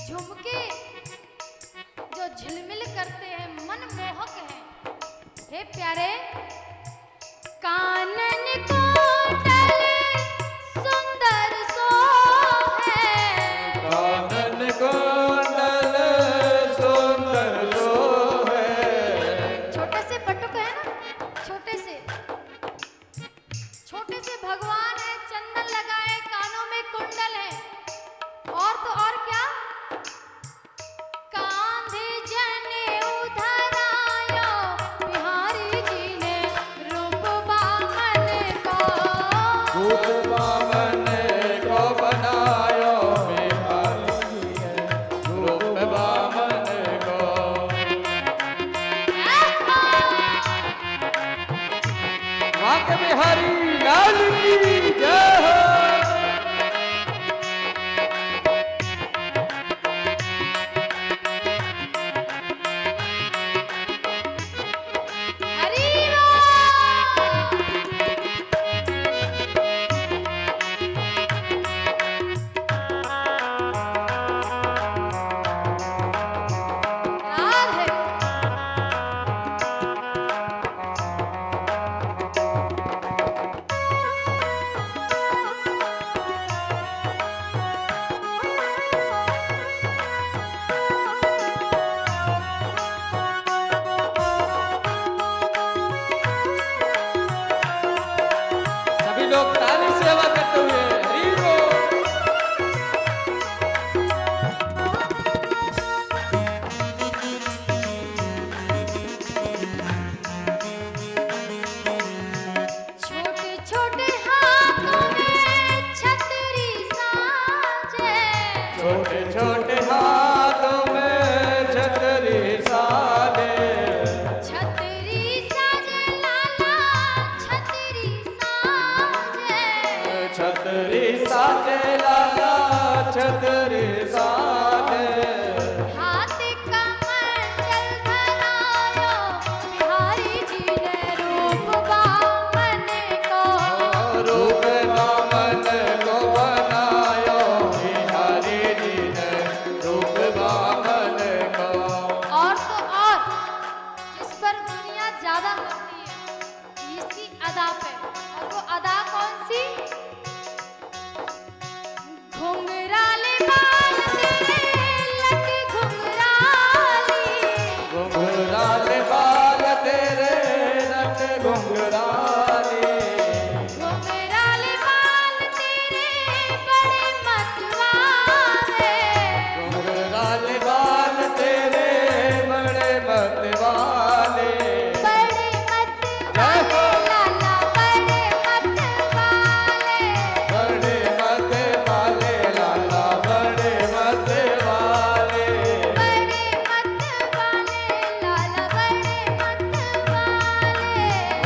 झुमके जो झिलमिल करते हैं, मन मोहक है। हे प्यारे, कानन कुंडल सुंदर सोहे, कानन कुंडल सुंदर सोहे। छोटे से बटुक है ना, छोटे से भगवान है, चंदन लगाए, कानों में कुंडल है, और तो और क्या, कांधे जनेऊ धरायो, बिहारी जी ने रूप बामन को, रूप बामन को बनायो, बिहारी जी ने रूप बामन को। वहाँ के बिहारी लाल की जय हो। हरि बोल। राधे। सभी लोग ताली सेवा करते हुए हरि बोल। छोटे छोटे हाथों में छतरी साजे, छोटे छोटे हाथों में छतरी साले। छतरी साजे लाला, छतरी साजे, छतरी साजे लाला, छतरी साले। हाथ कमंडल धरायो, बिहारी जी ने रूप बामन को, रूप बामन को बनायो, बिहारी जी ने रूप बामन को। और तो और जिस पर दुनिया ज्यादा हंसती है इसकी अदा पे, और वो अदा कौन सी, घुंघराले बाल तेरे लट घुंघराली, घुंघराले बाल तेरे नट घुंघराले। घुंघराले बाल तेरे बड़े मतवाले, घुंघराले बाल तेरे बड़े मतवाले। बड़े मतवाले लाला, बड़े मतवाले, बड़े मतवाले लाला, बड़े मतवाले। बड़े मतवाले लाला, बड़े मतवाले,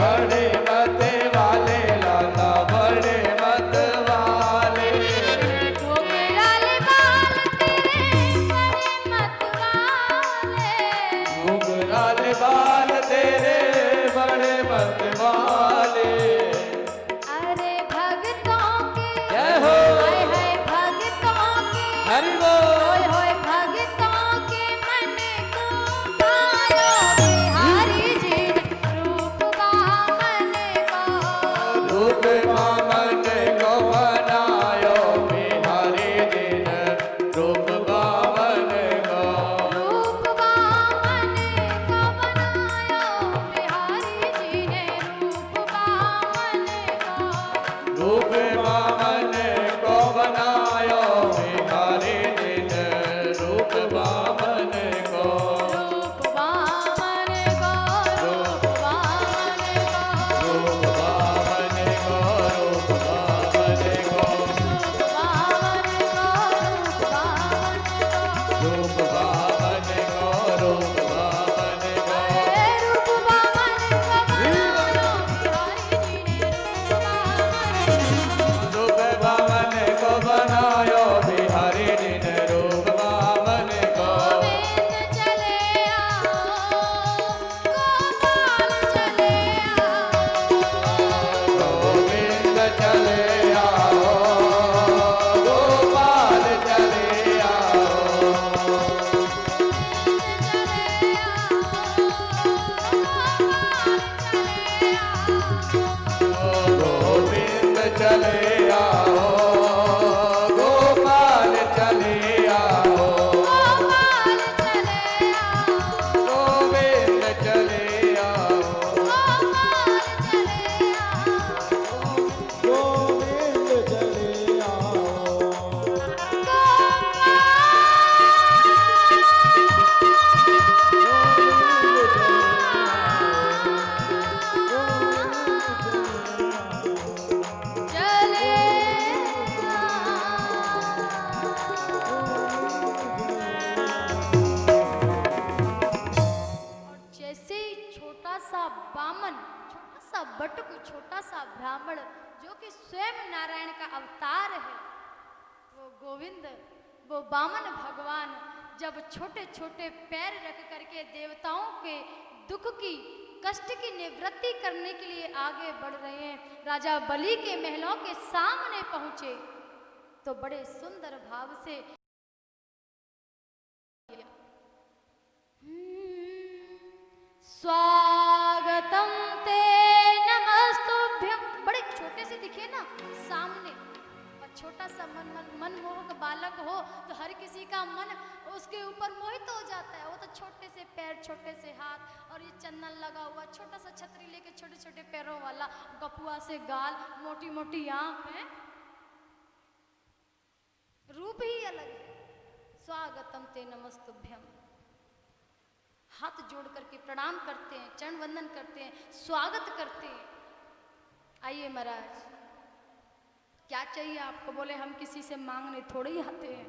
बड़े मतवाले लाला, बड़े मतवाले। घुंघराले बाल तेरे बड़े मतवाले, घुंघराले बाल तेरे बड़े मतवाले। अरे भगतों के, जय हो। हाय हाय भगतों के, हरि बोल। होय होय भगतों के मन को भायो, बिहारी जी ने रूप बामन को, रूप बामन को बनायो, बिहारी जी ने रूप बामन को। रूप बामन को बनायो, बिहारी जी ने रूप बामन को, रूप बामन को बनायो, बिहारी जी ने बटुक, छोटा सा ब्राह्मण जो कि स्वयं नारायण का अवतार है, वो गोविंद, वो वामन भगवान जब छोटे छोटे पैर रख करके देवताओं के दुख की, कष्ट की निवृत्ति करने के लिए आगे बढ़ रहे हैं, राजा बलि के महलों के सामने पहुंचे तो बड़े सुंदर भाव से स्वागतम ते नमस्तुभ्यं, बड़े छोटे से दिखे ना सामने, और छोटा सा मनमोहक बालक हो तो हर किसी का मन उसके ऊपर मोहित हो जाता है। वो तो छोटे से पैर, छोटे से हाथ, और ये चंदन लगा हुआ, छोटा सा छतरी लेके छोटे छोटे पैरों वाला, गपुआ से गाल, मोटी मोटी आंख है, रूप ही अलग है। स्वागतम ते नमस्तुभ्यम, हाथ जोड़ करके प्रणाम करते हैं, चरण वंदन करते हैं, स्वागत करते हैं। आइए महाराज, क्या चाहिए आपको? बोले हम किसी से मांगने थोड़े ही आते हैं,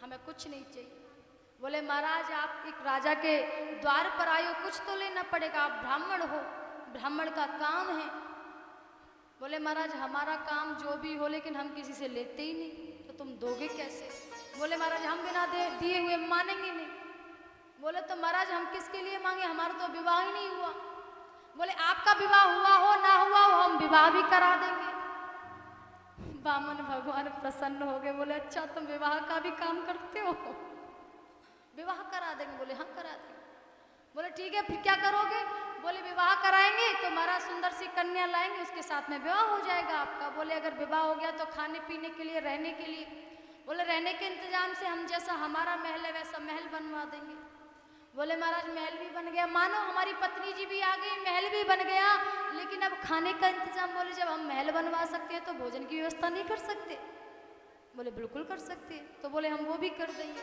हमें कुछ नहीं चाहिए। बोले महाराज आप एक राजा के द्वार पर आए हो, कुछ तो लेना पड़ेगा, आप ब्राह्मण हो, ब्राह्मण का काम है। बोले महाराज हमारा काम जो भी हो, लेकिन हम किसी से लेते ही नहीं, तो तुम दोगे कैसे? बोले महाराज हम बिना दिए हुए मानेंगे नहीं। बोले तो महाराज हम किसके लिए मांगे, हमारा तो विवाह ही नहीं हुआ। बोले आपका विवाह हुआ हो ना हुआ हो, हम विवाह भी करा देंगे। वामन भगवान प्रसन्न हो गए, बोले अच्छा तुम विवाह का भी काम करते हो, विवाह करा देंगे। बोले हाँ करा देंगे। बोले ठीक है फिर क्या करोगे? बोले विवाह कराएंगे तो महाराज सुंदर सी कन्या लाएंगे, उसके साथ में विवाह हो जाएगा आपका। बोले अगर विवाह हो गया तो खाने पीने के लिए, रहने के लिए? बोले रहने के इंतजाम से हम जैसा हमारा महल है वैसा महल बनवा देंगे। बोले महाराज महल भी बन गया, मानो हमारी पत्नी जी भी आ गई, महल भी बन गया, लेकिन अब खाने का इंतजाम? बोले जब हम महल बनवा सकते हैं तो भोजन की व्यवस्था नहीं कर सकते? बोले बिल्कुल कर सकते हैं। तो बोले हम वो भी कर देंगे।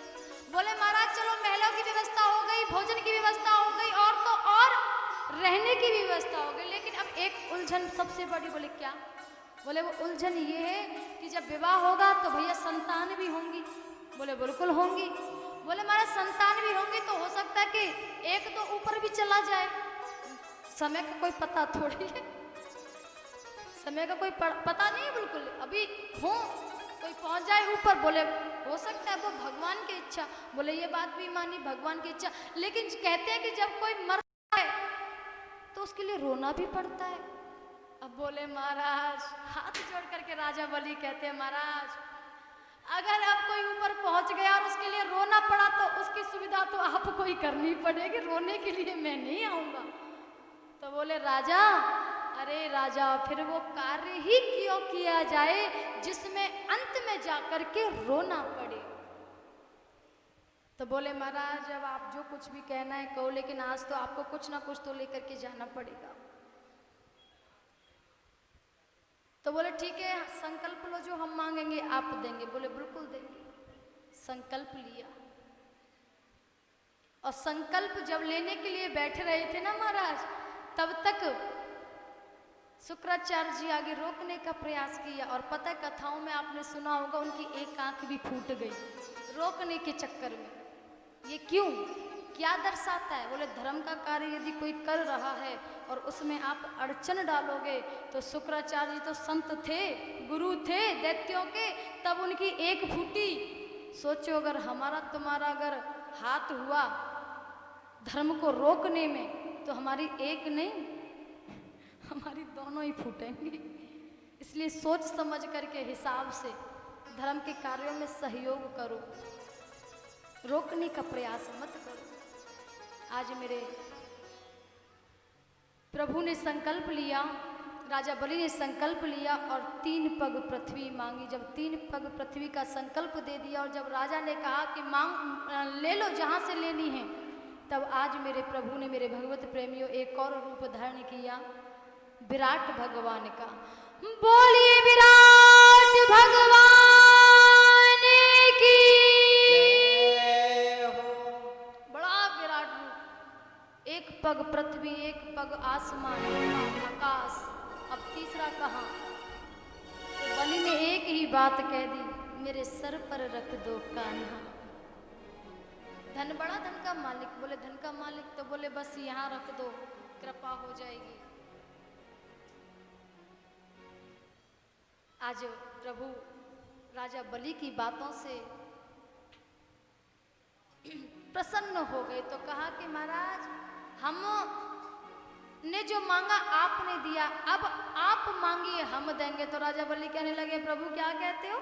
बोले महाराज चलो महलों की व्यवस्था हो गई, भोजन की व्यवस्था हो गई, और तो और रहने की व्यवस्था हो गई, लेकिन अब एक उलझन सबसे बड़ी। बोले क्या? बोले वो उलझन ये है कि जब विवाह होगा तो भैया संतान भी होंगी। बोले बिल्कुल होंगी। बोले महाराज संतान भी होंगी तो हो सकता है कि एक तो ऊपर भी चला जाए, समय का कोई पता थोड़ी है, समय का कोई पता नहीं है बिल्कुल, अभी हो कोई पहुंच जाए ऊपर। बोले हो सकता है वो भगवान की इच्छा। बोले ये बात भी मानी, भगवान की इच्छा, लेकिन कहते हैं कि जब कोई मरता है तो उसके लिए रोना भी पड़ता है। अब बोले महाराज, हाथ जोड़ करके राजा बलि कहते हैं महाराज अगर अब कोई ऊपर पहुंच गया और उसके लिए रोना पड़ा तो उसकी सुविधा तो आपको ही करनी पड़ेगी, रोने के लिए मैं नहीं आऊंगा। तो बोले राजा, अरे राजा फिर वो कार्य ही क्यों किया जाए जिसमें अंत में जाकर के रोना पड़े। तो बोले महाराज अब आप जो कुछ भी कहना है कहो, लेकिन आज तो आपको कुछ ना कुछ तो लेकर के जाना पड़ेगा। तो बोले ठीक है संकल्प लो, जो हम मांगेंगे आप देंगे। बोले बिल्कुल देंगे। संकल्प लिया, और संकल्प जब लेने के लिए बैठ रहे थे ना महाराज, तब तक शुक्राचार्य जी आगे रोकने का प्रयास किया, और पता कथाओं में आपने सुना होगा उनकी एक आंख भी फूट गई रोकने के चक्कर में। ये क्यों, क्या दर्शाता है? बोले धर्म का कार्य यदि कोई कर रहा है और उसमें आप अड़चन डालोगे, तो शुक्राचार्य जी तो संत थे, गुरु थे दैत्यों के, तब उनकी एक फूटी। सोचो अगर हमारा तुम्हारा अगर हाथ हुआ धर्म को रोकने में, तो हमारी एक नहीं हमारी दोनों ही फूटेंगी। इसलिए सोच समझ करके हिसाब से धर्म के कार्यों में सहयोग करो, रोकने का प्रयास मत करो। आज मेरे प्रभु ने संकल्प लिया, राजा बलि ने संकल्प लिया और 3 पग पृथ्वी मांगी। जब 3 पग पृथ्वी का संकल्प दे दिया और जब राजा ने कहा कि मांग ले लो जहाँ से लेनी है, तब आज मेरे प्रभु ने, मेरे भगवत प्रेमियों, एक और रूप धारण किया विराट भगवान का। बोलिए विराट भगवान की। बड़ा विराट रूप, एक पग पृथ्वी, एक पग आसमान, आकाश, अब तीसरा कहाँ? तो बलि ने एक ही बात कह दी, मेरे सर पर रख दो कान्हा। धन बड़ा, धन का मालिक। बोले धन का मालिक? तो बोले बस यहाँ रख दो, कृपा हो जाएगी। आज प्रभु राजा बलि की बातों से प्रसन्न हो गए, तो कहा कि महाराज हम ने जो मांगा आपने दिया, अब आप मांगिए हम देंगे। तो राजा बलि कहने लगे, प्रभु क्या कहते हो,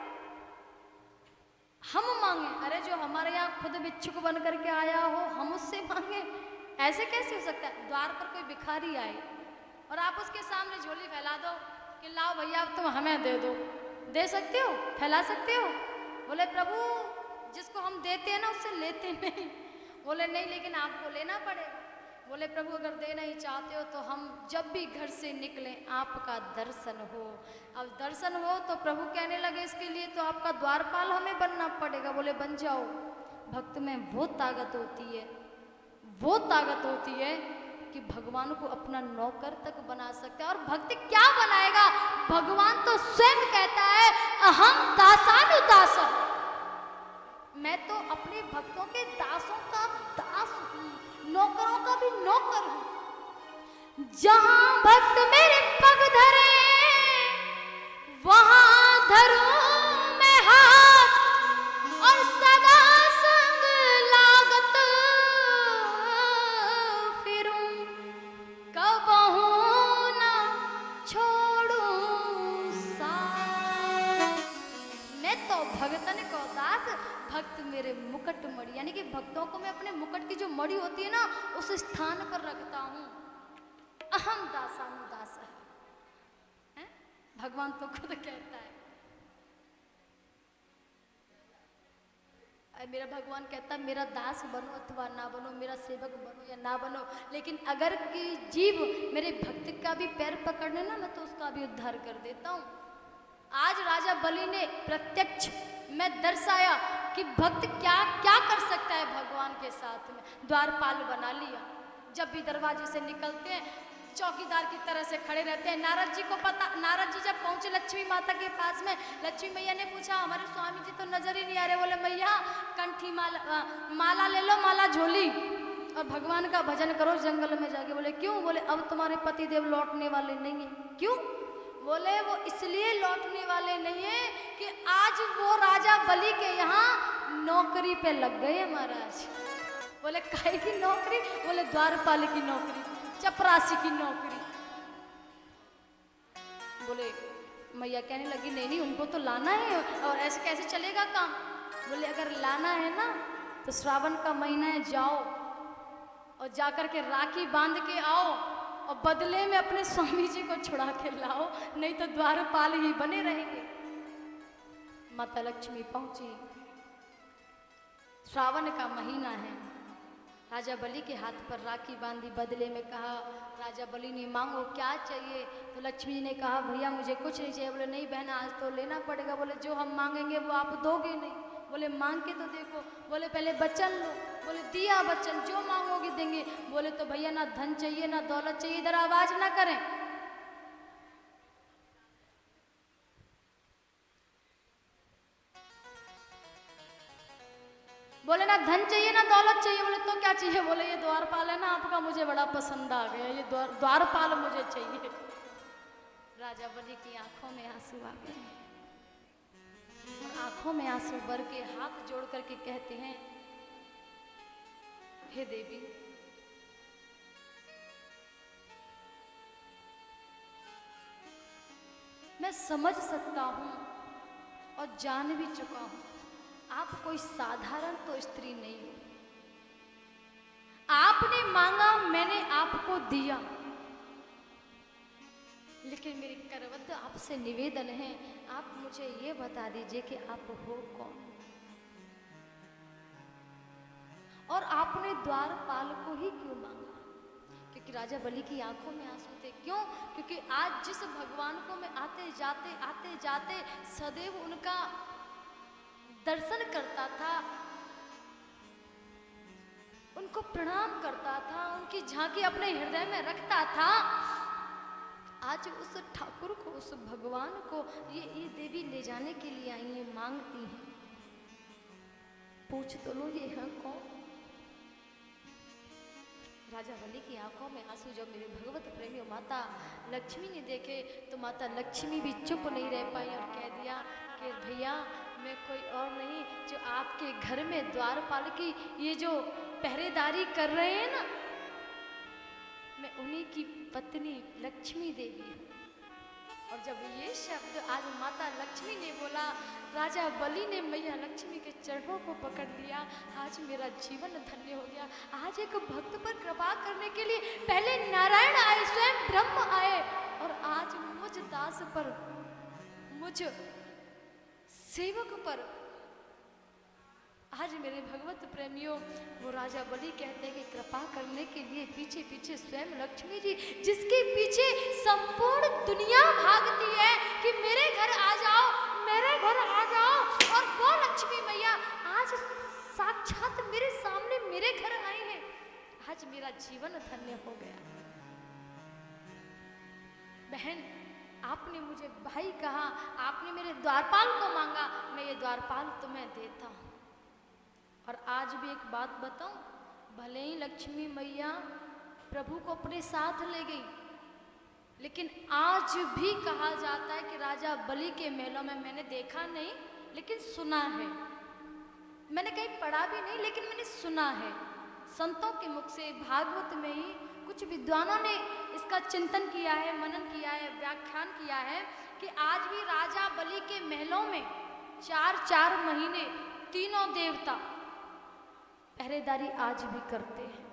हम मांगे? अरे जो हमारे यहाँ खुद भिक्षुक बन करके आया हो हम उससे मांगे, ऐसे कैसे हो सकता है? द्वार पर कोई भिखारी आए और आप उसके सामने झोली फैला दो कि लाओ भैया अब तुम हमें दे दो, दे सकते हो, फैला सकते हो? बोले प्रभु जिसको हम देते हैं ना उससे लेते नहीं। बोले नहीं, लेकिन आपको लेना पड़ेगा। बोले प्रभु अगर देना ही चाहते हो तो हम जब भी घर से निकलें आपका दर्शन हो। अब दर्शन हो तो प्रभु कहने लगे इसके लिए तो आपका द्वारपाल हमें बनना पड़ेगा। बोले बन जाओ। भक्त में वो ताकत होती है, वो ताकत होती है कि भगवान को अपना नौकर तक बना सकते हैं। और भक्त क्या बनाएगा? भगवान तो स्वयं कहता है अहम दासानुदास, मैं तो अपने भक्तों के दासों का दास हूं, नौकरों का भी नौकर हूं। जहां भक्त मेरे पग धरे वहां धरूं मैं हाथ, और सदा संग लागत फिरूं, कबहू ना छोड़ूं साथ। मैं तो भगतन को दास, भक्त मेरे मुकुट मणि, यानी कि भक्तों को मैं अपने मुकुट की जो मणि होती है ना उस स्थान पर रखता हूं। अहम दासानुदास है, भगवान तो खुद कहता है। मेरा भगवान कहता है मेरा दास बनो अथवा ना बनो, मेरा सेवक बनो या ना बनो, लेकिन अगर की जीव मेरे भक्त का भी पैर पकड़ने ना मैं तो उसका भी उद्धार कर देता हूं। आज राजा बलि ने प्रत्यक्ष में दर्शाया कि भक्त क्या क्या कर सकता है भगवान के साथ में। द्वारपाल बना लिया, जब भी दरवाजे से निकलते हैं चौकीदार की तरह से खड़े रहते हैं। नारद जी को पता, नारद जी जब पहुंचे लक्ष्मी माता के पास में, लक्ष्मी मैया ने पूछा हमारे स्वामी जी तो नजर ही नहीं आ रहे। बोले मैया कंठी माला ले लो, माला झोली, और भगवान का भजन करो जंगल में जाके। बोले क्यों? बोले अब तुम्हारे पतिदेव लौटने वाले नहीं है। क्यों? बोले वो इसलिए लौटने वाले नहीं है कि आज वो राजा बलि के यहाँ नौकरी पे लग गए महाराज। बोले काहे की नौकरी? बोले द्वारपाल की नौकरी, चपरासी की नौकरी। बोले मैया कहने लगी नहीं नहीं उनको तो लाना है, और ऐसे कैसे चलेगा काम? बोले अगर लाना है ना तो श्रावण का महीना है, जाओ और जाकर के राखी बांध के आओ और बदले में अपने स्वामी जी को छुड़ा के लाओ, नहीं तो द्वारपाल ही बने रहेंगे। माता लक्ष्मी पहुंची, श्रावण का महीना है, राजा बलि के हाथ पर राखी बांधी, बदले में कहा राजा बलि ने मांगो क्या चाहिए? तो लक्ष्मी जी ने कहा भैया मुझे कुछ नहीं चाहिए। बोले नहीं बहना आज तो लेना पड़ेगा। बोले जो हम मांगेंगे वो आप दोगे नहीं। बोले मांग के तो देखो। बोले पहले वचन लो। बोले दिया वचन, जो मांगोगे देंगे। बोले तो भैया ना धन चाहिए ना दौलत चाहिए, इधर आवाज ना करें। बोले ना धन चाहिए ना दौलत चाहिए। बोले तो क्या चाहिए? बोले ये द्वारपाल है ना आपका, मुझे बड़ा पसंद आ गया, ये द्वारपाल मुझे चाहिए। राजा बलि की आंखों में आंसू आ गए, आंखों में आंसू भर के हाथ जोड़ करके कहते हैं हे देवी, मैं समझ सकता हूं और जान भी चुका हूं आप कोई साधारण तो स्त्री नहीं हो। आपने मांगा मैंने आपको दिया, लेकिन मेरी करवत आपसे निवेदन है, आप मुझे ये बता दीजिए कि आप हो कौन? और आपने द्वारपाल को ही क्यों मांगा? क्योंकि राजा बलि की आंखों में आंसू थे। क्यों? क्योंकि आज जिस भगवान को मैं आते जाते सदैव उनका दर्शन करता था, उनको प्रणाम करता था, उनकी झांकी अपने हृदय में रखता था, आज उस ठाकुर को, उस भगवान को ये देवी ले जाने के लिए आई है, मांगती हैं। पूछ तो लो ये है कौन? राजा बलि की आंखों में आंसू जब मेरे भगवत प्रेमियों माता लक्ष्मी ने देखे तो माता लक्ष्मी भी चुप नहीं रह पाई और कह दिया कि भैया मैं कोई और नहीं, जो आपके घर में द्वारपाल की ये जो पहरेदारी कर रहे हैं ना, मैं उन्हीं की पत्नी लक्ष्मी देवी हूँ। और जब ये शब्द आज माता लक्ष्मी ने बोला, राजा बलि ने मैया लक्ष्मी के चरणों को पकड़ लिया। आज मेरा जीवन धन्य हो गया। आज एक भक्त पर कृपा करने के लिए पहले नारायण आए, स्वयं ब्रह्म आए, और आज मुझ दास पर, मुझ सेवक पर, आज मेरे भगवत प्रेमियों वो राजा बलि कहते हैं कि कृपा करने के लिए पीछे पीछे स्वयं लक्ष्मी जी, जिसके पीछे संपूर्ण दुनिया भागती है कि मेरे घर आ जाओ, मेरे घर आ जाओ, और वो लक्ष्मी मैया आज साक्षात मेरे सामने मेरे घर आई है। आज मेरा जीवन धन्य हो गया। बहन, आपने मुझे भाई कहा, आपने मेरे द्वारपाल को मांगा, मैं ये द्वारपाल तुम्हें देता हूं। और आज भी एक बात बताऊं, भले ही लक्ष्मी मैया प्रभु को अपने साथ ले गई, लेकिन आज भी कहा जाता है कि राजा बलि के मेलों में, मैंने देखा नहीं लेकिन सुना है, मैंने कहीं पढ़ा भी नहीं लेकिन मैंने सुना है, संतों के मुख से, भागवत में ही कुछ विद्वानों ने इसका चिंतन किया है, मनन किया है, व्याख्यान किया है कि आज भी राजा बलि के महलों में 4-4 महीने तीनों देवता पहरेदारी आज भी करते हैं।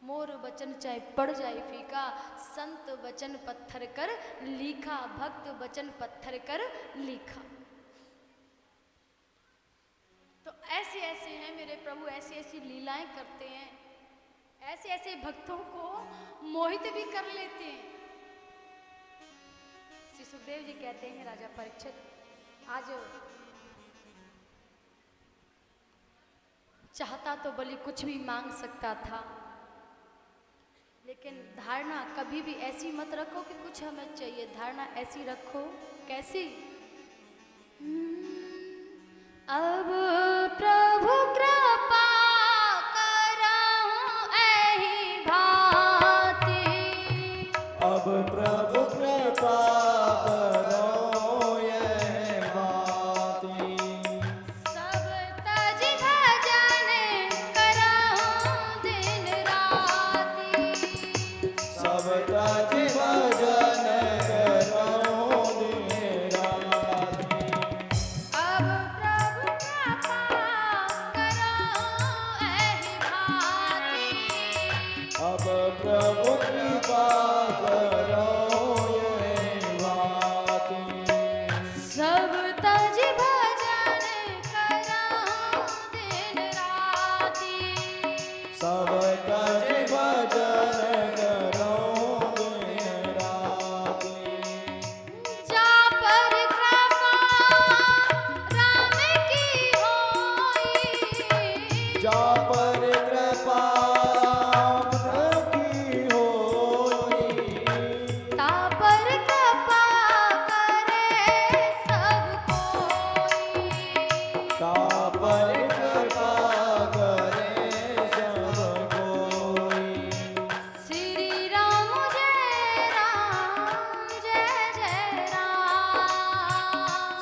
मोर वचन चाहे पड़ जाए फीका, संत वचन पत्थर कर लिखा, भक्त वचन पत्थर कर लिखा। तो ऐसे ऐसे हैं मेरे प्रभु, ऐसी ऐसी लीलाएं करते हैं, ऐसे ऐसे भक्तों को मोहित भी कर लेते हैं। श्री सुखदेव जी कहते हैं, राजा परीक्षित, आज चाहता तो बलि कुछ भी मांग सकता था, लेकिन धारणा कभी भी ऐसी मत रखो कि कुछ हमें चाहिए। धारणा ऐसी रखो, कैसी? अब प्रभु कृपा करहु एहि भांति, अब प्रभु कृपा करो ये भांति, सब तज भजन करहु दिन राति, सब तज भजन करो दिन राति। अब प्रभु कृपा करहु एहि भांति, अब प्रभु कृपा करो ये भांति, सब तज भजन करहु दिन राति, सब तज भजन करो दिन राति। जा पर कृपा राम की होई, जा पर कृपा की होई, ता पर कृपा करे सब कोई, ता पर कृपा करे सब कोई। श्री राम जय राम जय जय राम,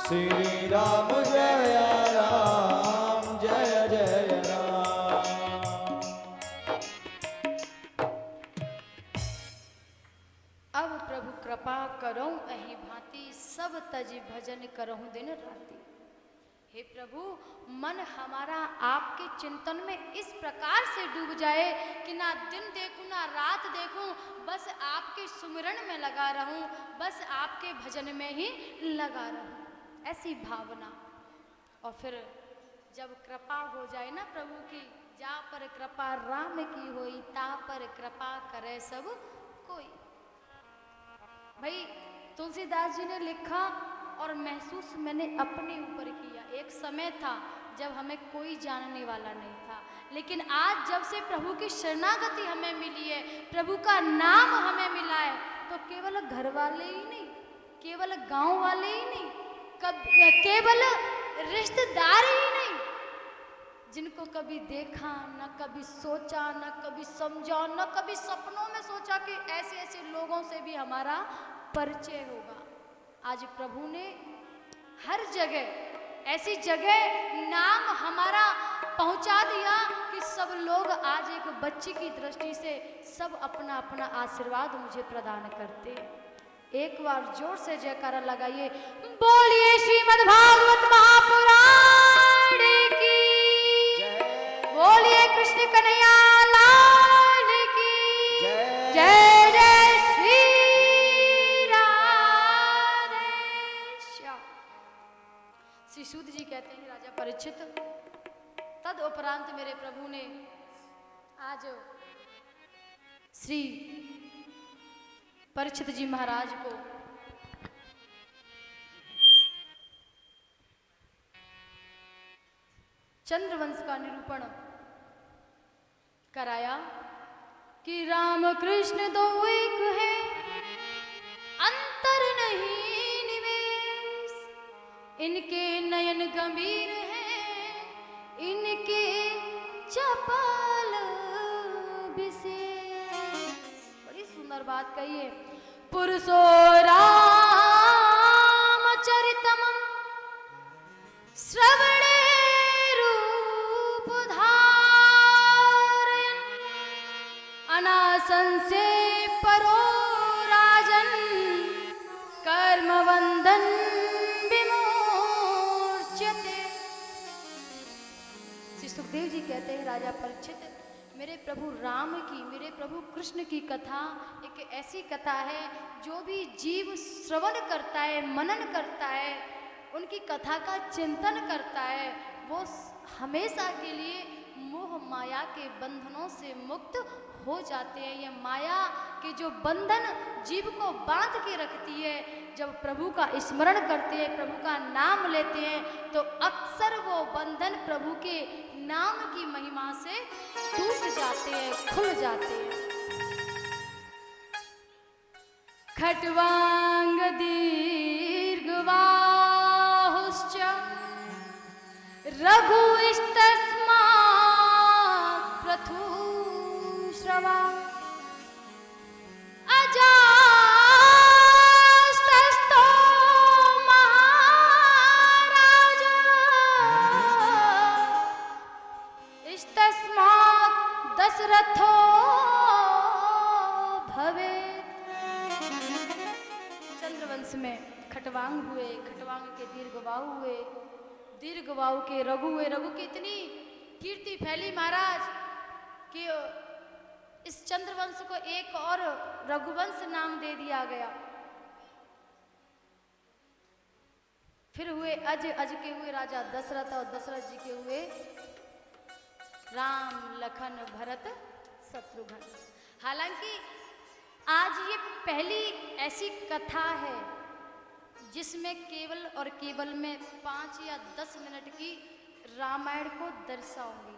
श्री राम जय राम जय जय राम। अब प्रभु कृपा करऊं एहि भांति, सब तज भजन करहूं दिन राति। हे प्रभु, मन हमारा आपके चिंतन में इस प्रकार से डूब जाए कि ना दिन देखूं ना रात देखूं, बस आपके सुमिरन में लगा रहूं, बस आपके भजन में ही लगा रहूं, ऐसी भावना। और फिर जब कृपा हो जाए ना प्रभु की, जा पर कृपा राम की होई, ता पर कृपा करे सब कोई। भाई तुलसीदास जी ने लिखा और महसूस मैंने अपने ऊपर किया। एक समय था जब हमें कोई जानने वाला नहीं था, लेकिन आज जब से प्रभु की शरणागति हमें मिली है, प्रभु का नाम हमें मिला है, तो केवल घर वाले ही नहीं, केवल गांव वाले ही नहीं, केवल रिश्तेदार ही नहीं, जिनको कभी देखा, न कभी सोचा, न कभी समझा, न कभी सपनों में सोचा कि ऐसे ऐसे लोगों से भी हमारा परिचय होगा। आज प्रभु ने हर जगह ऐसी जगह नाम हमारा पहुंचा दिया कि सब लोग आज एक बच्ची की दृष्टि से सब अपना अपना आशीर्वाद मुझे प्रदान करते हैं। एक बार जोर से जयकारा लगाइए, बोलिए श्रीमद् भागवत महापुराण की, बोलिए कृष्ण कन्हैया लाल की जय। जय श्री राधे श्याम। श्री सूत जी कहते हैं राजा परीक्षित, तद उपरांत मेरे प्रभु ने आज श्री परीक्षित जी महाराज को चंद्रवंश का निरूपण कराया कि राम कृष्ण दो एक है, अंतर नहीं निवेश, इनके नयन गंभीर हैं, इनके चपल विशेष। बड़ी सुंदर बात कही है। पुरुषो रामचरितमं श्रवणे रूप धारयन्, अनासंसे परो राजन्, कर्मवन्दन विमोच्यते। श्री सुखदेव जी कहते हैं राजा परीक्षित, मेरे प्रभु राम की, मेरे प्रभु कृष्ण की कथा एक ऐसी कथा है जो भी जीव श्रवण करता है, मनन करता है, उनकी कथा का चिंतन करता है, वो हमेशा के लिए मोह माया के बंधनों से मुक्त हो जाते हैं। ये माया के जो बंधन जीव को बांध के रखती है, जब प्रभु का स्मरण करते हैं, प्रभु का नाम लेते हैं, तो अक्सर वो बंधन प्रभु के नाम की महिमा से टूट जाते हैं, खुल जाते हैं। खट्वांग दीर्घबाहुश्च रघुस्तस्मात् प्रथुश्रवा, अजास्तस्थो महाराज इस्तस्मात् दशरथो भवेत्। चंद्रवंश में खट्वांग हुए, खट्वांग के दीर्घबाहु हुए, दीर्घबाहु के रघु हुए। रघु की इतनी कीर्ति फैली महाराज कि इस चंद्रवंश को एक और रघुवंश नाम दे दिया गया। फिर हुए अज, अज के हुए राजा दशरथ, और दशरथ जी के हुए राम लखन भरत शत्रुघ्न। हालांकि आज ये पहली ऐसी कथा है जिसमें केवल और केवल मैं 5 या 10 मिनट की रामायण को दर्शाऊंगी।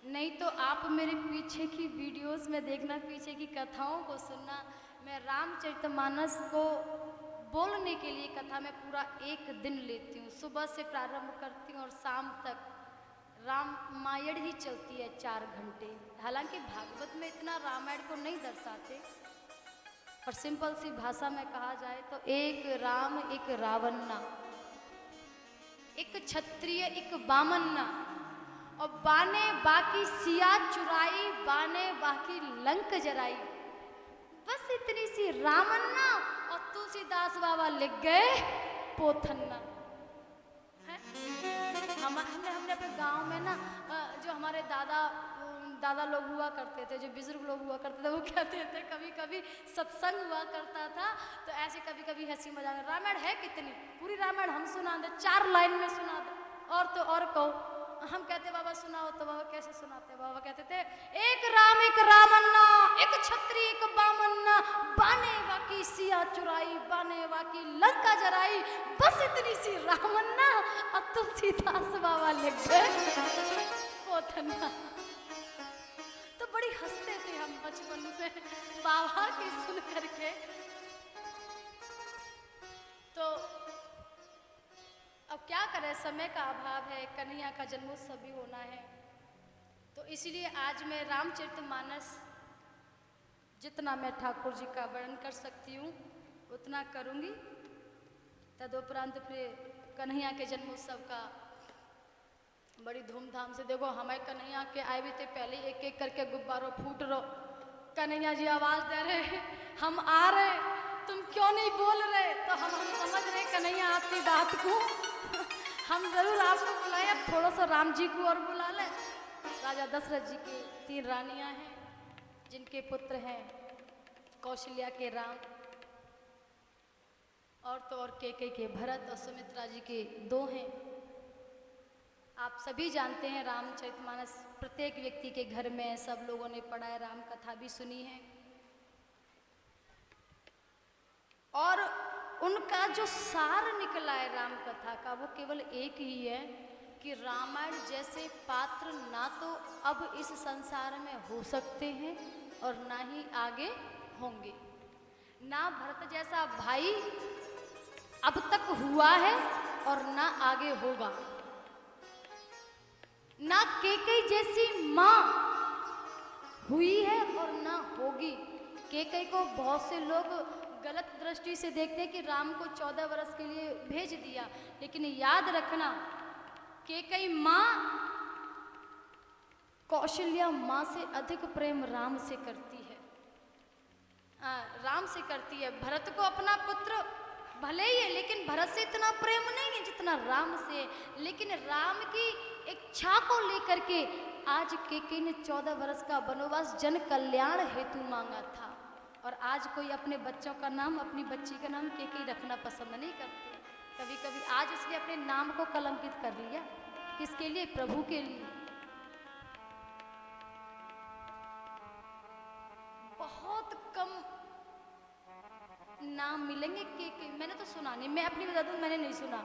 नहीं तो आप मेरे पीछे की वीडियोस में देखना, पीछे की कथाओं को सुनना। मैं रामचरितमानस को बोलने के लिए कथा में पूरा एक दिन लेती हूँ। सुबह से प्रारंभ करती हूँ और शाम तक रामायण ही चलती है 4 घंटे। हालांकि भागवत में इतना रामायण को नहीं दर्शाते, और सिंपल सी भाषा में कहा जाए तो एक राम एक रावन्ना, एक क्षत्रिय एक बामन्ना, और बाने बाकी सिया चुराई, बाने बाकी लंक जराई। बस इतनी सी रामन्ना, और तुलसीदास बाबा लिख गए पोथन्ना। हमने अपने गांव में ना, जो हमारे दादा लोग हुआ करते थे, जो बुजुर्ग लोग हुआ करते थे, वो कहते थे कभी कभी सत्संग हुआ करता था तो ऐसे कभी कभी हंसी मजाक, रामायण है कितनी, पूरी रामायण हम सुना दे, 4 लाइन में सुना दे, और तो और कहो। हम कहते बाबा सुनाओ, तो बाबा कैसे सुनाते? बाबा कहते थे एक राम एक रावन्ना, एक क्षत्रिय एक बामन्ना, बाने बाकी सिया चुराई, बाने बाकी लंका जराई। बस इतनी सी रामन्ना, और तुलसीदास बाबा लिख गए पोथन्ना। तो बड़ी हंसते थे हम बचपन में बाबा की सुन करके। तो अब क्या क्या करें, समय का अभाव है, कन्हैया का जन्मोत्सव भी होना है, तो इसलिए आज मैं रामचरितमानस जितना मैं ठाकुर जी का वर्णन कर सकती हूँ उतना करूँगी। तदुपरांत फिर कन्हैया के जन्मोत्सव का बड़ी धूमधाम से, देखो हमारे कन्हैया के आए भी थे, पहले एक एक करके गुब्बारों फूट रहो, कन्हैया जी आवाज़ दे रहे हम आ रहे, तुम क्यों नहीं बोल रहे, तो हम समझ रहे कन्हैया आपकी बात को हम जरूर आपको बुलाए, अब थोड़ा सा राम जी को और बुला लें। राजा दशरथ जी की 3 रानियां हैं जिनके पुत्र हैं कौशल्या के राम, और तो और कैकेयी के भरत और सुमित्रा जी के 2 हैं। आप सभी जानते हैं रामचरितमानस प्रत्येक व्यक्ति के घर में सब लोगों ने पढ़ा है, राम कथा भी सुनी है, और उनका जो सार निकला है राम कथा का वो केवल एक ही है कि रामायण जैसे पात्र ना तो अब इस संसार में हो सकते हैं और ना ही आगे होंगे। ना भरत जैसा भाई अब तक हुआ है और ना आगे होगा, ना कैकेयी जैसी माँ हुई है और ना होगी। कैकेयी को बहुत से लोग गलत दृष्टि से देखते हैं कि राम को 14 वर्ष के लिए भेज दिया, लेकिन याद रखना कैकेयी माँ कौशल्या माँ से अधिक प्रेम राम से करती है, राम से करती है। भरत को अपना पुत्र भले ही है, लेकिन भरत से इतना प्रेम नहीं है जितना राम से है। लेकिन राम की इच्छा को लेकर के आज कैकेयी ने 14 वर्ष का वनवास जन कल्याण हेतु मांगा था, और आज कोई अपने बच्चों का नाम, अपनी बच्ची का नाम कैकेयी रखना पसंद नहीं करते। कभी कभी आज इसने अपने नाम को कलंकित कर लिया, किसके लिए? प्रभु के लिए। बहुत कम नाम मिलेंगे कैकेयी, मैंने तो सुना नहीं, मैं अपनी बता दूं मैंने नहीं सुना।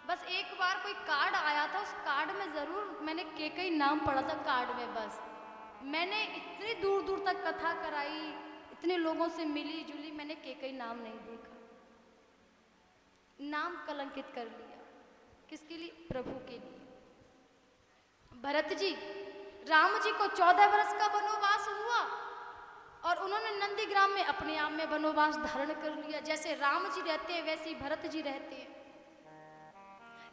बस एक बार कोई कार्ड आया था, उस कार्ड में जरूर मैंने कैकेयी नाम पढ़ा था कार्ड में। बस मैंने इतनी दूर दूर तक कथा कराई, इतने लोगों से मिली जुली, मैंने कैकेयी नाम नहीं देखा। नाम कलंकित कर लिया, किसके लिए? प्रभु के लिए। भरत जी, राम जी को 14 वर्ष का वनवास हुआ और उन्होंने नंदीग्राम में अपने आप में वनवास धारण कर लिया। जैसे राम जी रहते हैं वैसे ही भरत जी रहते हैं।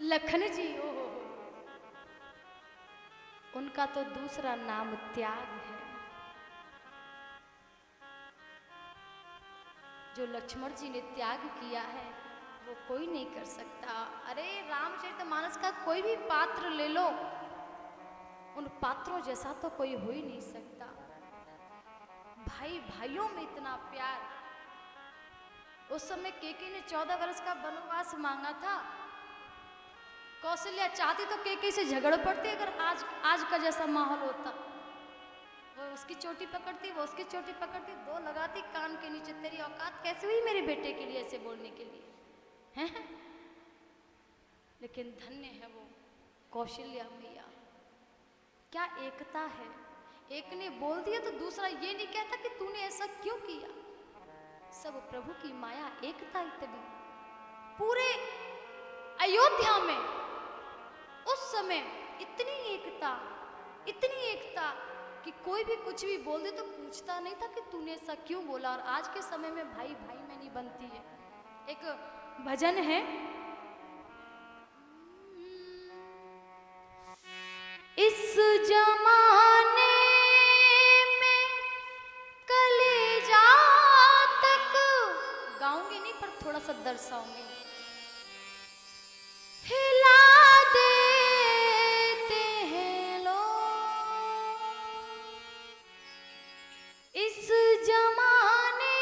लखन जी, ओहो, उनका तो दूसरा नाम त्याग है। जो लक्ष्मण जी ने त्याग किया है वो कोई नहीं कर सकता। अरे रामचरितमानस का कोई भी पात्र ले लो, उन पात्रों जैसा तो कोई हो ही नहीं सकता। भाई भाइयों में इतना प्यार। उस समय कैकेयी ने 14 वर्ष का वनवास मांगा था। कौशल्या चाहती तो कैकेयी से झगड़ पड़ती, अगर आज का जैसा माहौल होता। वो उसकी चोटी पकड़ती, वो उसकी चोटी पकड़ती, 2 लगाती कान के नीचे। तेरी औकात कैसे हुई मेरे बेटे के लिए ऐसे बोलने के लिए, हैं? लेकिन धन्य है वो कौशल्या मैया, क्या एकता है। एक ने बोल दिया तो दूसरा ये नहीं कहता कि तूने ऐसा क्यों किया। सब प्रभु की माया, एकता इतनी। पूरे अयोध्या में उस समय इतनी एकता कि कोई भी कुछ भी बोल दे तो पूछता नहीं था कि तूने ऐसा क्यों बोला। और आज के समय में भाई भाई में नहीं बनती है। एक भजन है, इस जमाने में कलेजा तक, गाऊंगी नहीं पर थोड़ा सा दर्शाऊंगी, हिला देते हैं लोग। इस जमाने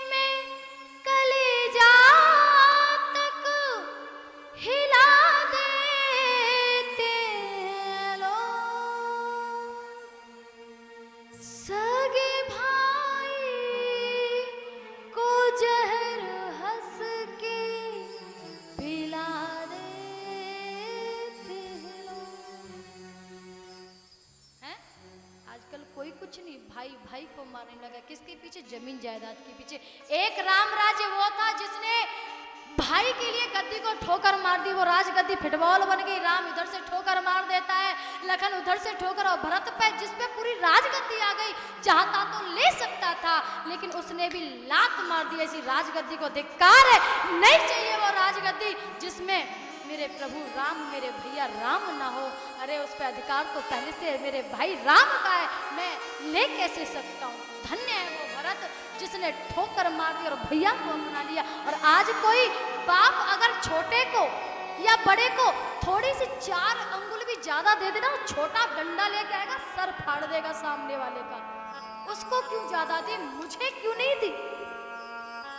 में कलेजा तक हिला देते हैं लोग। सगे भाई को जहर हंस के पिला देते हैं लोग। हैं? आजकल कोई कुछ नहीं, भाई भाई को मारने लगा। किसके पीछे? जमीन जायदाद के पीछे। एक राम राज्य वो था जिसने भाई के लिए गद्दी को ठोकर मार दी, वो राजगद्दी फुटबॉल बन गई। राम इधर से ठोकर मार देता है, लखन उधर से ठोकर, और भरत पे जिस पे पूरी राजगद्दी आ गई, चाहता तो ले सकता था लेकिन उसने भी लात मार दी। ऐसी राजगद्दी को धिक्कार है, नहीं चाहिए वो राजगद्दी जिसमें मेरे प्रभु राम, मेरे भैया राम ना हो। अरे उस पर अधिकार तो पहले से मेरे भाई राम का है, मैं ले कैसे सकता हूँ। धन्य है वो भरत जिसने ठोकर मार दी और भैया को अपना लिया। और आज कोई बाप अगर छोटे को या बड़े को थोड़ी सी 4 अंगुल भी ज्यादा दे देना, छोटा डंडा लेके आएगा, सर फाड़ देगा सामने वाले का। उसको क्यों ज्यादा दी, मुझे क्यों नहीं दी?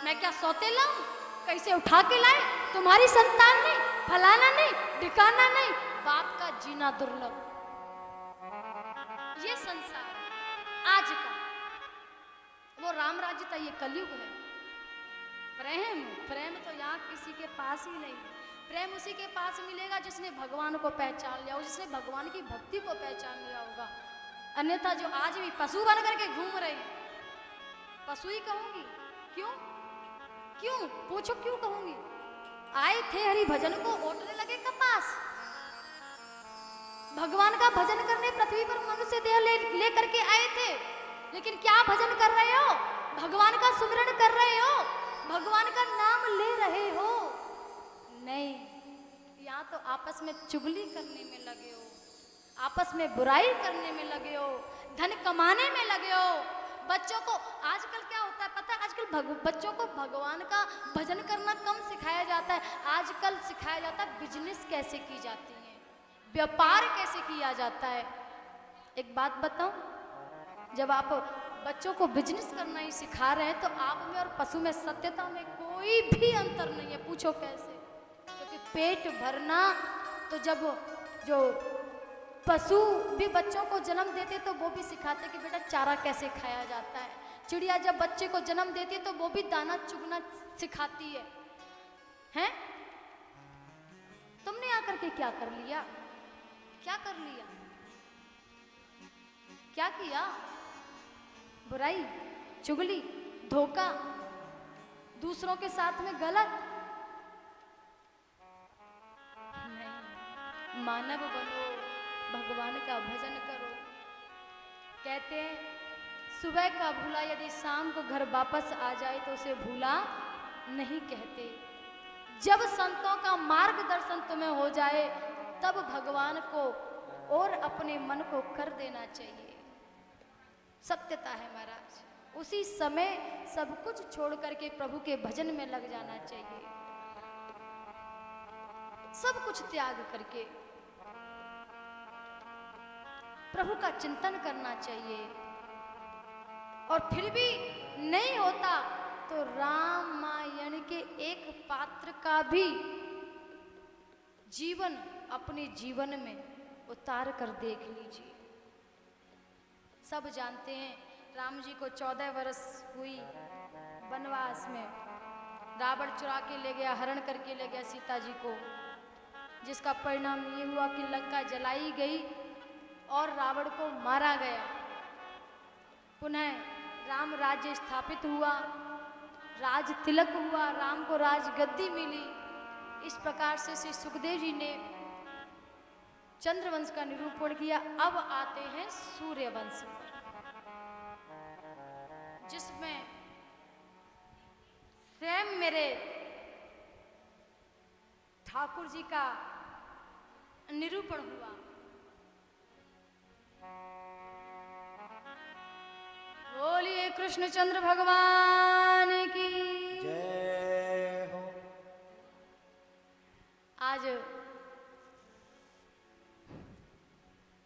मैं क्या सौतेला हूं? कैसे उठा के लाए? तुम्हारी संतान नहीं, फलाना नहीं, ठिकाना नहीं, बाप का जीना दुर्लभ। ये संसार आज का, वो राम राज्य था, ये कलयुग है। प्रेम प्रेम तो यहाँ किसी के पास ही नहीं है। प्रेम उसी के पास मिलेगा जिसने भगवान को पहचान लिया हो, जिसने भगवान की भक्ति को पहचान लिया होगा। अन्यथा जो आज भी पशु बन करके घूम रहे हैं, पशु ही कहूंगी। क्यों क्यों पूछो, क्यों कहूंगी? आए थे हरि भजन को, ओटने लगे कपास। भगवान का भजन करने पृथ्वी पर मनुष्य देह ले करके आए थे, लेकिन क्या भजन कर रहे हो? भगवान का सुमिरन कर रहे हो? भगवान का नाम ले रहे हो? नहीं, यहाँ तो आपस में चुगली करने में लगे हो, आपस में बुराई करने में लगे हो, धन कमाने में लगे हो। बच्चों को आजकल क्या होता है पता है? आजकल बच्चों को भगवान का भजन करना कम सिखाया जाता है। आजकल सिखाया जाता है बिजनेस कैसे की जाती है, व्यापार कैसे किया जाता है। एक बात बताऊं, जब आप बच्चों को बिजनेस करना ही सिखा रहे हैं तो आप में और पशु में, सत्यता में कोई भी अंतर नहीं है। पूछो कैसे? क्योंकि पेट भरना तो जब जो पशु भी बच्चों को जन्म देते तो वो भी सिखाते कि बेटा चारा कैसे खाया जाता है। चिड़िया जब बच्चे को जन्म देती है तो वो भी दाना चुगना सिखाती है, हैं? तुमने आकर के क्या कर लिया? क्या कर लिया? क्या किया? बुराई, चुगली, धोखा, दूसरों के साथ में गलत। नहीं, मानव बनो, भगवान का भजन करो। कहते हैं सुबह का भूला यदि शाम को घर वापस आ जाए तो उसे भूला नहीं कहते। जब संतों का मार्गदर्शन तुम्हें हो जाए तब भगवान को और अपने मन को कर देना चाहिए। सत्यता है महाराज, उसी समय सब कुछ छोड़ करके प्रभु के भजन में लग जाना चाहिए। सब कुछ त्याग करके प्रभु का चिंतन करना चाहिए। और फिर भी नहीं होता तो रामायण के एक पात्र का भी जीवन अपने जीवन में उतार कर देख लीजिए। सब जानते हैं राम जी को 14 वर्ष हुई वनवास में, रावण चुरा के ले गया, हरण करके ले गया सीता जी को, जिसका परिणाम ये हुआ कि लंका जलाई गई और रावण को मारा गया। पुनः राम राज्य स्थापित हुआ, राज तिलक हुआ, राम को राजगद्दी मिली। इस प्रकार से श्री सुखदेव जी ने चंद्रवंश का निरूपण किया। अब आते हैं सूर्यवंश पर, जिसमें स्वयं मेरे ठाकुर जी का निरूपण हुआ। बोलिए कृष्णचंद्र भगवान की जय हो। आज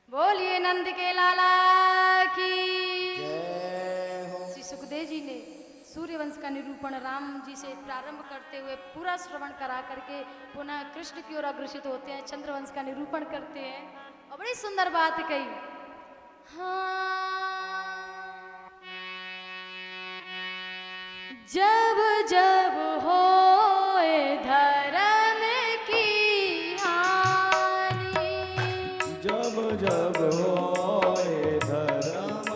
बोलिए नंद के लाला की जय हो। श्री सुखदेव जी ने सूर्यवंश का निरूपण राम जी से प्रारंभ करते हुए पूरा श्रवण करा करके पुनः कृष्ण की ओर अग्रसित होते हैं, चंद्रवंश का निरूपण करते हैं और बड़ी सुंदर बात कही। हाँ, जब जब होए धर्म की हानि, जब जब होए धर्म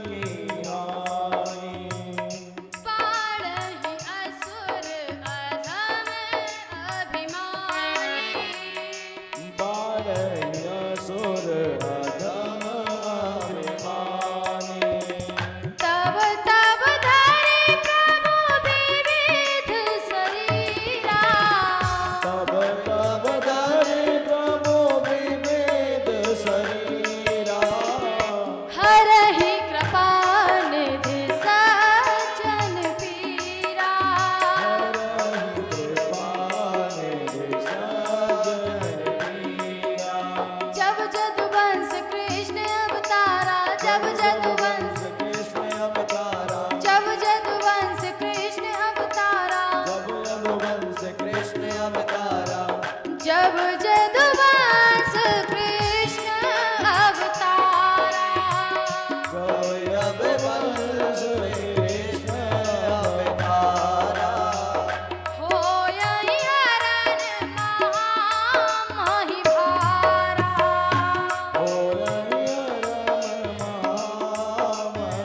की हानि, पाड़हि असुर अधम रही असुर अधम अभिमानी। तब तब धरे प्रभु विविध शरीरा, तब तब धरे प्रभु विविध शरीरा। हरहि कृपा निधि सज्जन पीरा, हरहि कृपा निधि सज्जन पीरा। जब जदुवंश कृष्ण अवतारा, जब जदुवंश, कृष्ण अवतारा, जब जदुवंश कृष्ण अवतारा, जब यदुवंश कृष्ण अवतारा। जब जदुवंश कृष्ण अवतारा, जब यदुवंश कृष्ण अवतारा। होयहि हरण महामहि भारा, होयहि हरण महामहिपाला।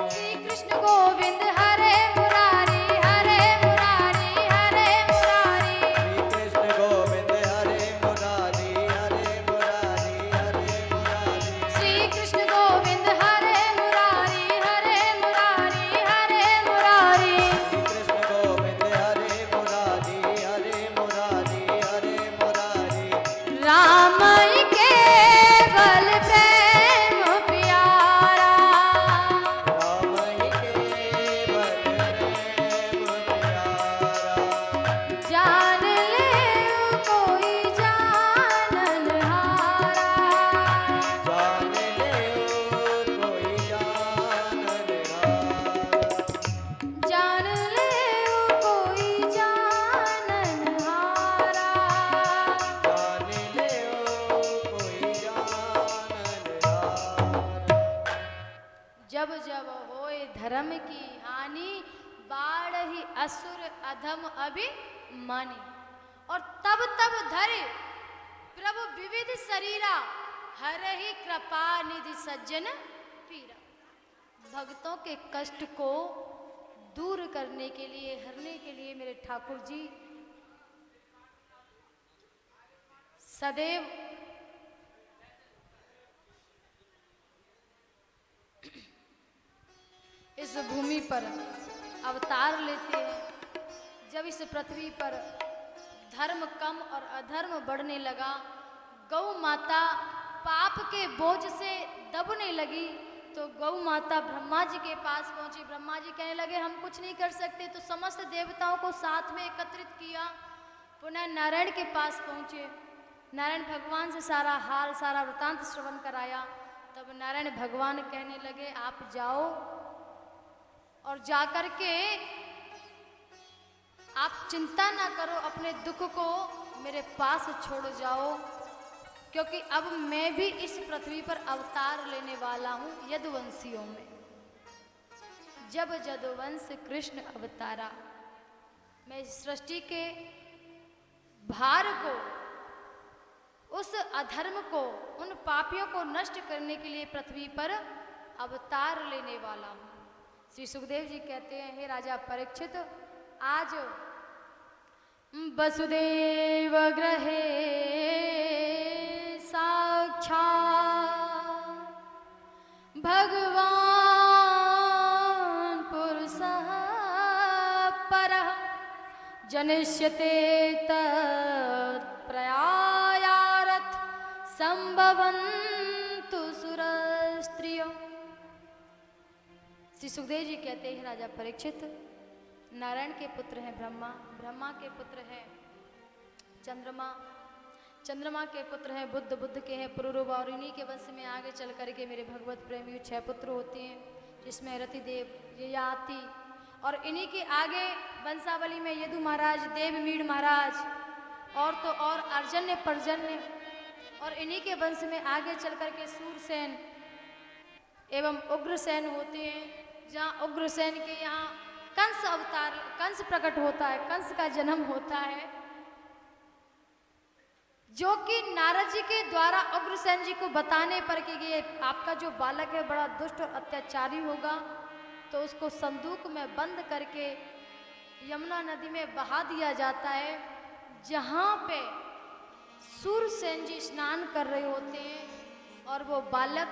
श्री कृष्ण गोविंद हरे मुरारी, हरे मुरारी, हरे मुरारी, श्री कृष्ण गोविंद हरे मुरारी, हरे मुरारी, हरे मुरारी। श्री कृष्ण गोविंद हरे मुरारी, हरे मुरारी, हरे मुरारी, कृष्ण गोविंद हरे मुरारी, हरे मुरारी, हरे मुरारी। राम केवल प्रेम प्यारा, राम ही केवल प्रेम प्यारा। जान ले कोई जानन हारा, जान ले कोई जानन हारा। जान ले कोई जानन हारा, जान ले कोई जानन हारा। जब जब होए धर्म की हानि, बाढ़हि असुर अधम अभिमानी। और तब तब धरे प्रभु विविध शरीरा, हरहि कृपा निधि सज्जन पीरा। भक्तों के कष्ट को दूर करने के लिए, हरने के लिए मेरे ठाकुर जी सदैव इस भूमि पर अवतार लेते हैं। जब इस पृथ्वी पर धर्म कम और अधर्म बढ़ने लगा, गौ माता पाप के बोझ से दबने लगी, तो गौ माता ब्रह्मा जी के पास पहुंची। ब्रह्मा जी कहने लगे हम कुछ नहीं कर सकते, तो समस्त देवताओं को साथ में एकत्रित किया। पुनः नारायण के पास पहुंचे, नारायण भगवान से सारा हाल, सारा वृतांत श्रवण कराया। तब नारायण भगवान कहने लगे आप जाओ और जाकर के आप चिंता ना करो, अपने दुख को मेरे पास छोड़ जाओ, क्योंकि अब मैं भी इस पृथ्वी पर अवतार लेने वाला हूं यदुवंशियों में। जब यदुवंश कृष्ण अवतारा, मैं इस सृष्टि के भार को, उस अधर्म को, उन पापियों को नष्ट करने के लिए पृथ्वी पर अवतार लेने वाला हूं। श्री सुखदेव जी कहते हैं हे राजा परीक्षित, आज वसुदेव गृहे साक्षात् भगवान पुरुषः परः जनिष्यते तत्प्रयायारथ संभवन्तु सुरस्त्रियो। श्री सुखदेव जी कहते हैं राजा परीक्षित, नारायण के पुत्र हैं ब्रह्मा, ब्रह्मा के पुत्र हैं चंद्रमा, चंद्रमा के पुत्र हैं बुद्ध, बुद्ध के हैं पुरुरव, और इन्हीं के वंश में आगे चल करके मेरे भगवत प्रेमी 6 पुत्र होते हैं, जिसमें रतिदेव, ययाति, और इन्हीं के आगे वंशावली में यदु महाराज, देवमीड़ महाराज, और तो और अर्जन्य पर्जन्य, और इन्हीं के वंश में आगे चल करके सूरसेन एवं उग्रसेन होते हैं। जहाँ उग्रसेन के यहाँ कंस अवतार, कंस प्रकट होता है, कंस का जन्म होता है, जो कि नारद जी के द्वारा उग्रसेन जी को बताने पर कि ये आपका जो बालक है बड़ा दुष्ट और अत्याचारी होगा, तो उसको संदूक में बंद करके यमुना नदी में बहा दिया जाता है, जहाँ पे सूरसेन जी स्नान कर रहे होते हैं और वो बालक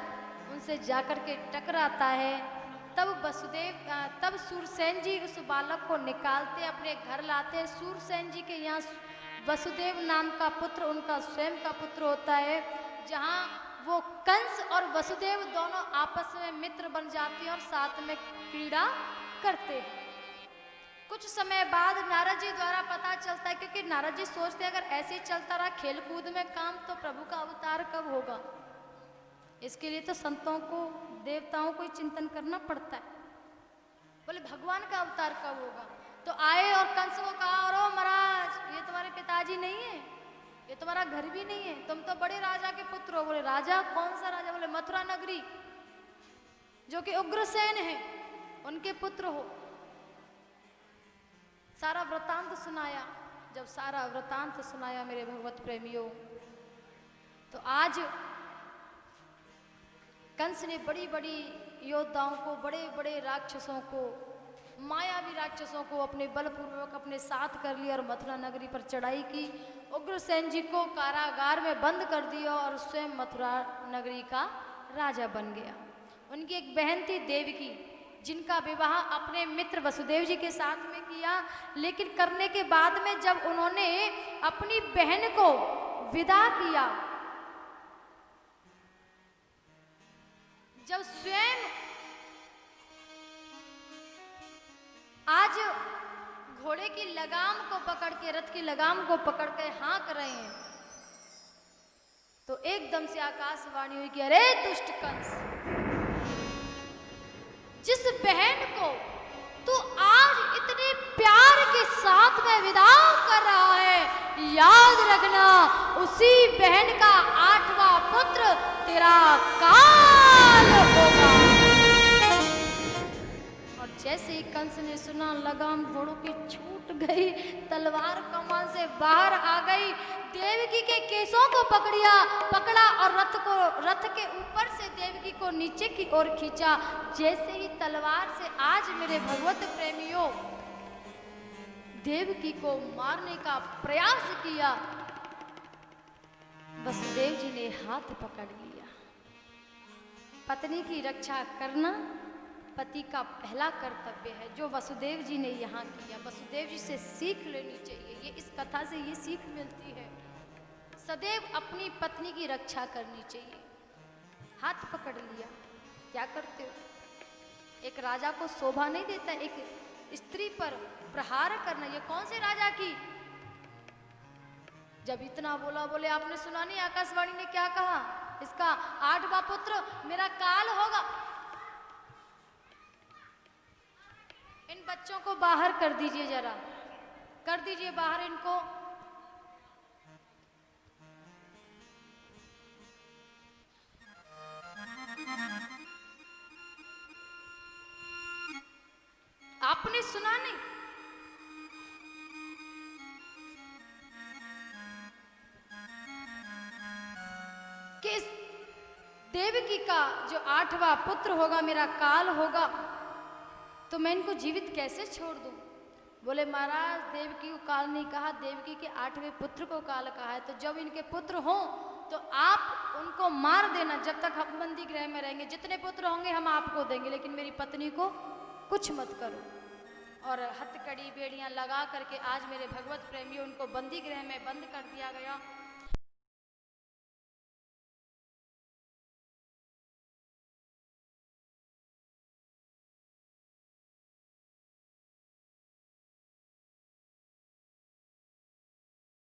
उनसे जाकर के टकराता है। तब सूरसेन जी उस बालक को निकालते अपने घर लाते हैं। सूरसेन जी के यहाँ वसुदेव नाम का पुत्र उनका स्वयं का पुत्र होता है, जहाँ वो कंस और वसुदेव दोनों आपस में मित्र बन जाते हैं और साथ में क्रीड़ा करते हैं। कुछ समय बाद नारद जी द्वारा पता चलता है, क्योंकि नारद जी सोचते हैं अगर ऐसे ही चलता रहा खेल कूद में काम तो प्रभु का अवतार कब होगा। इसके लिए तो संतों को देवताओं को ही चिंतन करना पड़ता है। बोले भगवान का अवतार कब होगा। तो आए और कंस को कहा, और महाराज ये तुम्हारे पिताजी नहीं है, ये तुम्हारा घर भी नहीं है, तुम तो बड़े राजा के पुत्र हो। बोले राजा कौन सा राजा। बोले मथुरा नगरी जो कि उग्रसेन है उनके पुत्र हो। सारा वृतांत सुनाया। जब सारा वृतांत सुनाया मेरे भगवत प्रेमियों, तो आज कंस ने बड़ी बड़ी योद्धाओं को, बड़े बड़े राक्षसों को, मायावी राक्षसों को अपने बलपूर्वक अपने साथ कर लिया और मथुरा नगरी पर चढ़ाई की। उग्रसेन जी को कारागार में बंद कर दिया और स्वयं मथुरा नगरी का राजा बन गया। उनकी एक बहन थी देवकी, जिनका विवाह अपने मित्र वसुदेव जी के साथ में किया। लेकिन करने के बाद में जब उन्होंने अपनी बहन को विदा किया, जब स्वयं आज घोड़े की लगाम को पकड़ के, रथ की लगाम को पकड़ के हाँक रहे हैं, तो एकदम से आकाशवाणी हुई कि अरे दुष्ट कंस, जिस बहन को तू आज इतने प्यार के साथ में विदा कर रहा है, याद रखना उसी बहन का 8वां पुत्र तेरा काल होगा। और जैसे ही कंस ने सुना, लगाम घोड़ों की छूट गई, तलवार कमान से बाहर आ गई, देवकी के केसों को पकड़ा और रथ के ऊपर से देवकी को नीचे की ओर खींचा। जैसे ही तलवार से आज मेरे भगवत प्रेमियों देवकी को मारने का प्रयास किया, वसुदेव जी ने हाथ पकड़ लिया। पत्नी की रक्षा करना पति का पहला कर्तव्य है, जो वसुदेव जी ने यहाँ किया। वसुदेव जी से सीख लेनी चाहिए। ये इस कथा से ये सीख मिलती है, सदैव अपनी पत्नी की रक्षा करनी चाहिए। हाथ पकड़ लिया, क्या करते हो। एक राजा को शोभा नहीं देता एक स्त्री पर प्रहार करना। ये कौन से राजा की। जब इतना बोला, बोले आपने सुना नहीं आकाशवाणी ने क्या कहा, इसका 8वां पुत्र मेरा काल होगा। इन बच्चों को बाहर कर दीजिए, जरा कर दीजिए बाहर इनको। आपने सुना नहीं। कि इस देवकी का जो 8वां पुत्र होगा मेरा काल होगा, तो मैं इनको जीवित कैसे छोड़ दूं। बोले महाराज देवकी को काल नहीं कहा, देवकी के 8वें पुत्र को काल कहा है। तो जब इनके पुत्र हों तो आप उनको मार देना, जब तक हम बंदी गृह में रहेंगे। जितने पुत्र होंगे हम आपको देंगे, लेकिन मेरी पत्नी को कुछ मत करो। और हथकड़ी बेड़ियां लगा करके आज मेरे भगवत प्रेमियों उनको बंदी गृह में बंद कर दिया गया।